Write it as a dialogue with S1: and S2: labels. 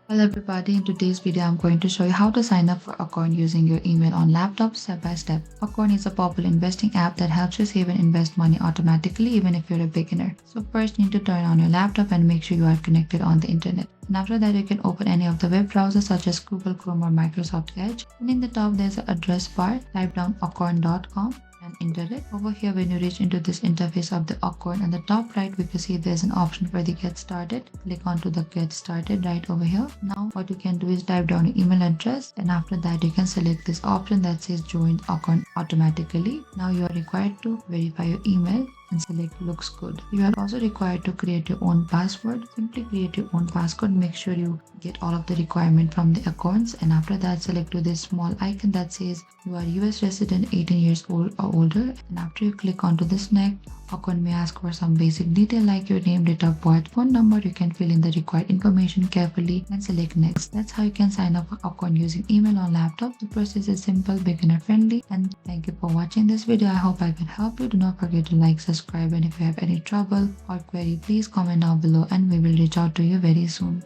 S1: Hello everybody, in today's video I'm going to show you how to sign up for Acorn using your email on laptop step by step. Acorn is a popular investing app that helps you save and invest money automatically even if you're a beginner. So first you need to turn on your laptop and make sure you are connected on the internet. And after that you can open any of the web browsers such as Google Chrome or Microsoft Edge. And in the top there's an address bar, type down acorn.com and enter it. Over here when you reach into this interface of the Acorn, on the top right we can see there's an option for the get started. Click onto the get started right over here. Now what you can do is type down your email address, and after that you can select this option that says join Acorn automatically. Now you are required to verify your email and select looks good. You are also required to create your own password. Simply create your own password. Make sure you get all of the requirement from the accounts, and after that select to this small icon that says you are US resident 18 years old or older, and after you click onto this next, Acorn may ask for some basic detail like your name, date of birth, phone number. You can fill in the required information carefully and select next. That's how you can sign up for Acorn using email on laptop. The process is simple, beginner friendly, and thank you for watching this video. I hope I can help you. Do not forget to like, subscribe, and if you have any trouble or query, please comment down below and we will reach out to you very soon.